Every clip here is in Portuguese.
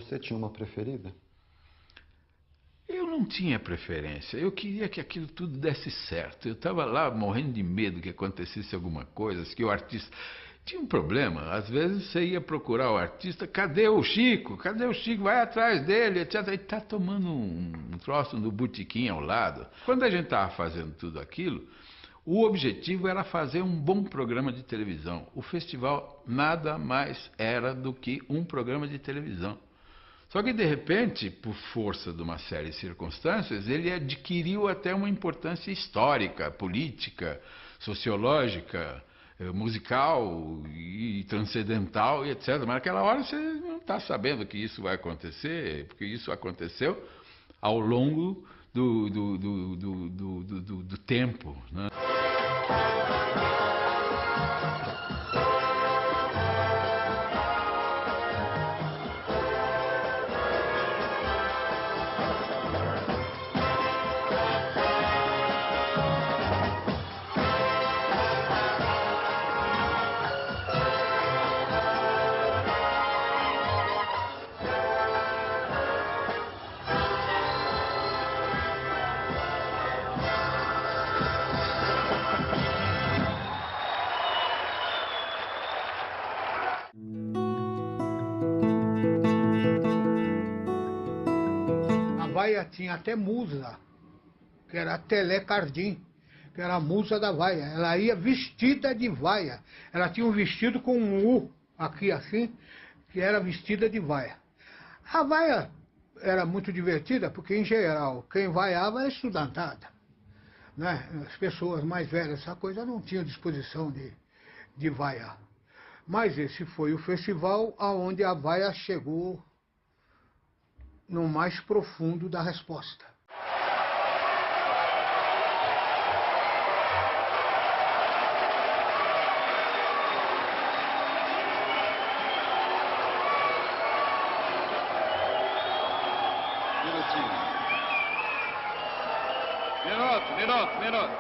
Você tinha uma preferida? Eu não tinha preferência, eu queria que aquilo tudo desse certo. Eu estava lá morrendo de medo que acontecesse alguma coisa, que o artista... Tinha um problema, às vezes você ia procurar o artista, cadê o Chico? Cadê o Chico? Vai atrás dele, etc. E está tomando um troço no botequim ao lado. Quando a gente estava fazendo tudo aquilo, o objetivo era fazer um bom programa de televisão. O festival nada mais era do que um programa de televisão. Só que, de repente, por força de uma série de circunstâncias, ele adquiriu até uma importância histórica, política, sociológica, musical e transcendental, e etc. Mas naquela hora você não está sabendo que isso vai acontecer, porque isso aconteceu ao longo do tempo, né? Tinha até musa, que era a Telé Cardim, que era a musa da vaia. Ela ia vestida de vaia. Ela tinha um vestido com um U aqui assim, que era vestida de vaia. A vaia era muito divertida, porque em geral quem vaiava era estudantada, né? As pessoas mais velhas, essa coisa, não tinham disposição de vaiar. Mas esse foi o festival onde a vaia chegou no mais profundo da resposta.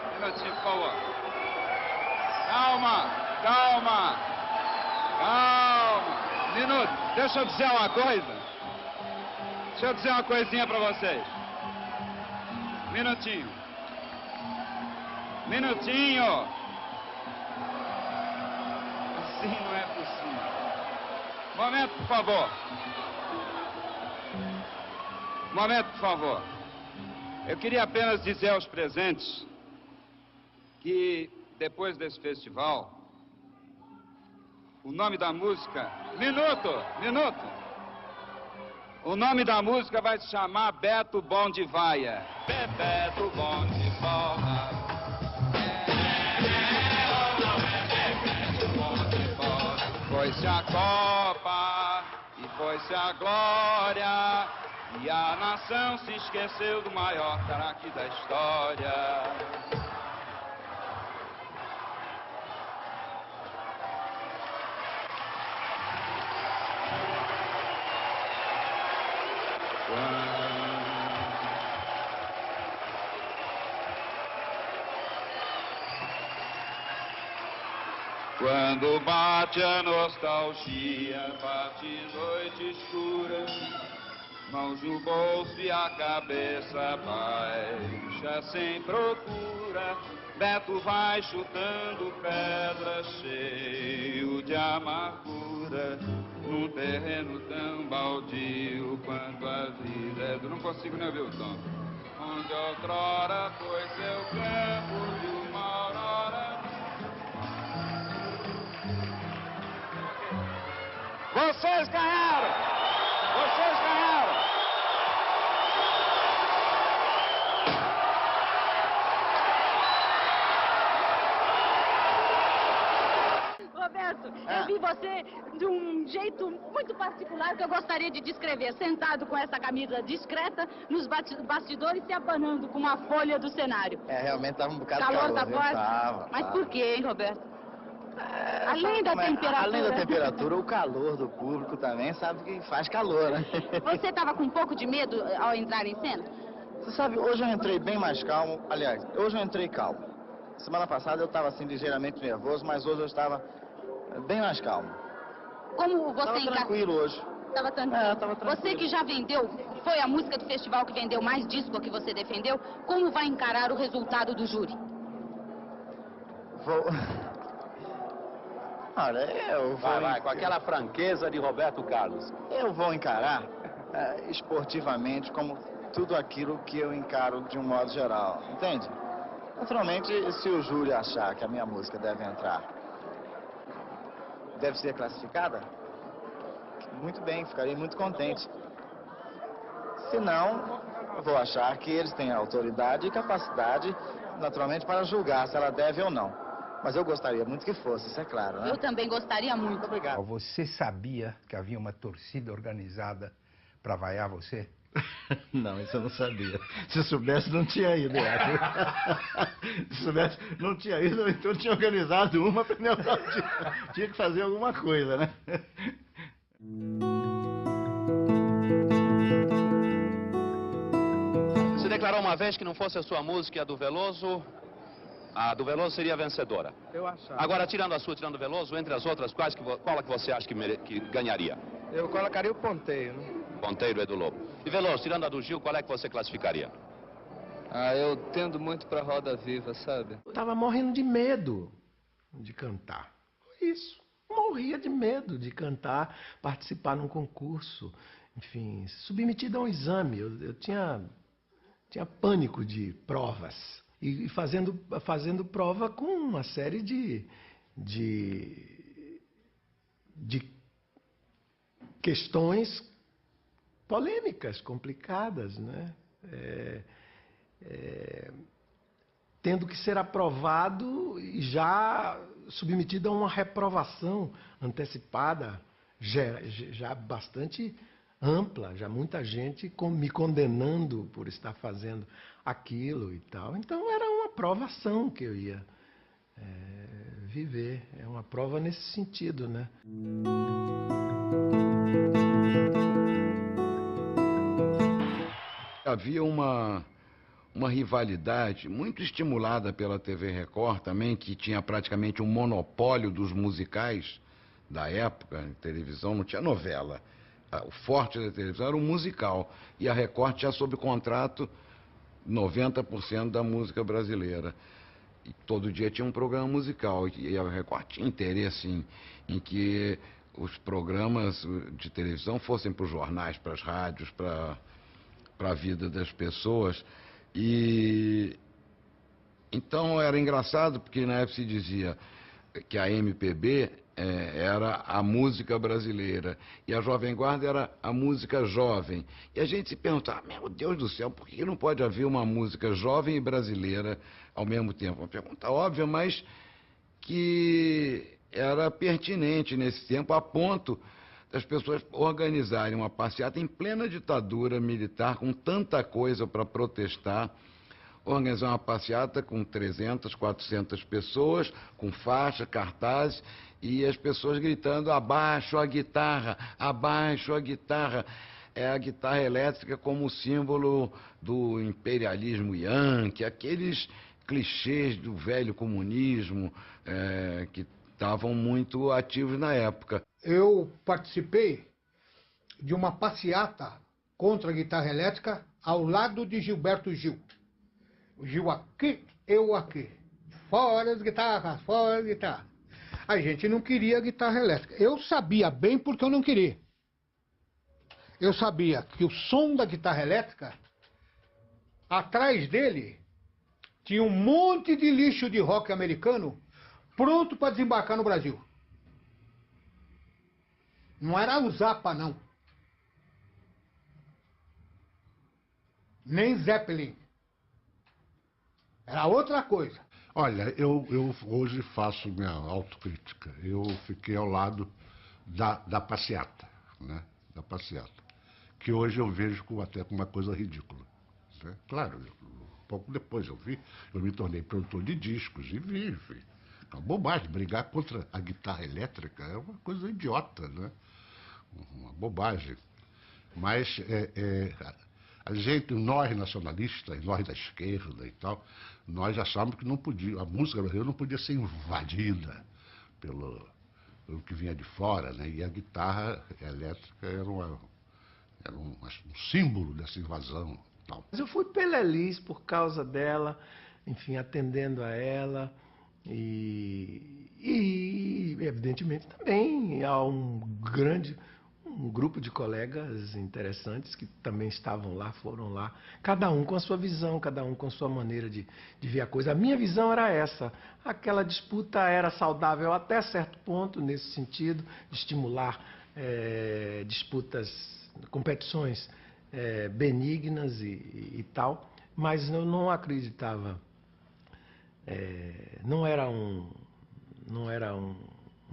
Minutinho, por favor. Calma. Minuto, deixa eu dizer uma coisa. Deixa eu dizer uma coisinha pra vocês. Minutinho. Assim não é possível. Momento, por favor. Eu queria apenas dizer aos presentes que depois desse festival, o nome da música... Minuto! O nome da música vai se chamar Beto Bom de Vaia. Beto Bom de Vaia. Foi-se a Copa e foi-se a glória, e a nação se esqueceu do maior craque da história. Quando bate a nostalgia, bate noite escura, mãos no bolso e a cabeça baixa sem procura, Beto vai chutando pedra cheio de amargura, num terreno tão baldio quanto a vida. Não consigo nem ouvir o tom. Onde outrora foi seu campo de uma aurora. Vocês ganharam! Roberto, eu vi você de um jeito muito particular que eu gostaria de descrever. Sentado com essa camisa discreta, nos bastidores, se abanando com uma folha do cenário. Realmente estava um bocado calor. Calor Tá forte? Mas por quê, hein, Roberto? Além da temperatura, o calor do público também sabe que faz calor, né? Você estava com um pouco de medo ao entrar em cena? Você sabe, hoje eu entrei bem mais calmo. Aliás, hoje eu entrei calmo. Semana passada eu estava assim ligeiramente nervoso, mas hoje eu estava bem mais calmo. Como você Estava tranquilo hoje. Tava tranquilo. Tava tranquilo. Você que já vendeu, foi a música do festival que vendeu mais disco que você defendeu, como vai encarar o resultado do júri? Vou... Olha, eu vou... Vai, com aquela franqueza de Roberto Carlos. Eu vou encarar esportivamente como tudo aquilo que eu encaro de um modo geral, entende? Naturalmente, se o júri achar que a minha música deve entrar, deve ser classificada, muito bem, ficarei muito contente. Se não, vou achar que eles têm autoridade e capacidade, naturalmente, para julgar se ela deve ou não. Mas eu gostaria muito que fosse, isso é claro, né? Eu também gostaria muito. Muito obrigado. Você sabia que havia uma torcida organizada para vaiar você? Não, isso eu não sabia. Se soubesse, não tinha ido, eu acho. Se soubesse, não tinha ido, então tinha organizado uma para me aplaudir. Tinha que fazer alguma coisa, né? Você declarou uma vez que não fosse a sua música e a do Veloso seria a vencedora. Eu achava. Agora, tirando a sua, tirando o Veloso, entre as outras, qual é que você acha que ganharia? Eu colocaria o ponteiro, né? Ponteiro e do Lobo. E Veloso, tirando a do Gil, qual é que você classificaria? Eu tendo muito pra Roda Viva, sabe? Eu tava morrendo de medo de cantar. Isso. Morria de medo de cantar, participar num concurso, enfim, submetido a um exame. Eu tinha pânico de provas. E fazendo prova com uma série de questões polêmicas, complicadas, né? Tendo que ser aprovado e já submetido a uma reprovação antecipada, já bastante ampla, já muita gente me condenando por estar fazendo aquilo e tal. Então era uma provação que eu ia viver, é uma prova nesse sentido, né? Havia uma rivalidade muito estimulada pela TV Record também, que tinha praticamente um monopólio dos musicais da época. Em televisão não tinha novela. O forte da televisão era o musical. E a Record tinha sob contrato 90% da música brasileira. E todo dia tinha um programa musical. E a Record tinha interesse em que os programas de televisão fossem para os jornais, para as rádios, para a vida das pessoas. E então era engraçado, porque na época se dizia que a MPB era a música brasileira e a Jovem Guarda era a música jovem. E a gente se perguntava, meu Deus do céu, por que não pode haver uma música jovem e brasileira ao mesmo tempo? Uma pergunta óbvia, mas que era pertinente nesse tempo, a ponto das pessoas organizarem uma passeata em plena ditadura militar, com tanta coisa para protestar, organizar uma passeata com 300, 400 pessoas, com faixa, cartazes, e as pessoas gritando, abaixo a guitarra, abaixo a guitarra. É a guitarra elétrica como símbolo do imperialismo yankee, aqueles clichês do velho comunismo que estavam muito ativos na época. Eu participei de uma passeata contra a guitarra elétrica ao lado de Gilberto Gil. O Gil aqui, eu aqui. Fora as guitarras, fora as guitarras. A gente não queria guitarra elétrica. Eu sabia bem porque eu não queria. Eu sabia que o som da guitarra elétrica, atrás dele, tinha um monte de lixo de rock americano pronto para desembarcar no Brasil. Não era o Zappa, não. Nem Zeppelin. Era outra coisa. Olha, eu hoje faço minha autocrítica. Eu fiquei ao lado da passeata, né? Da passeata. Que hoje eu vejo até como uma coisa ridícula. Né? Claro, pouco depois eu me tornei produtor de discos e vi. É uma bobagem. Brigar contra a guitarra elétrica é uma coisa idiota, né? Uma bobagem. Mas a gente, nós nacionalistas, nós da esquerda e tal, nós achávamos que não podia, a música brasileira não podia ser invadida o que vinha de fora, né? E a guitarra elétrica era um símbolo dessa invasão. Tal. Mas eu fui pelelis por causa dela, enfim, atendendo a ela e evidentemente também há um grupo de colegas interessantes que também estavam lá, foram lá, cada um com a sua visão, cada um com a sua maneira de ver a coisa. A minha visão era essa, aquela disputa era saudável até certo ponto, nesse sentido, de estimular disputas, competições benignas e tal, mas eu não acreditava, não era um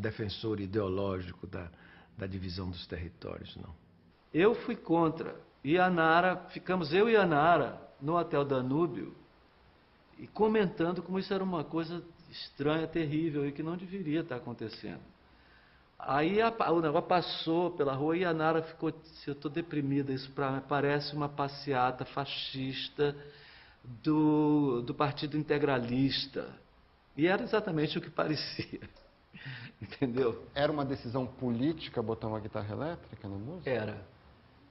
defensor ideológico da divisão dos territórios, não. Eu fui contra. E a Nara, ficamos eu e a Nara no Hotel Danúbio e comentando como isso era uma coisa estranha, terrível e que não deveria estar acontecendo. Aí o negócio passou pela rua e a Nara ficou, eu estou deprimida, isso parece uma passeata fascista do Partido Integralista. E era exatamente o que parecia. Entendeu? Era uma decisão política botar uma guitarra elétrica na música? Era.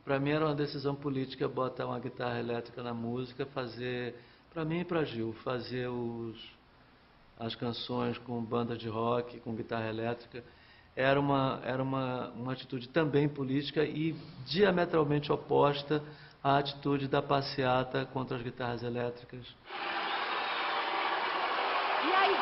Para mim era uma decisão política botar uma guitarra elétrica na música, fazer, para mim e para Gil, fazer as canções com banda de rock, com guitarra elétrica. Era uma atitude também política e diametralmente oposta à atitude da passeata contra as guitarras elétricas. E aí,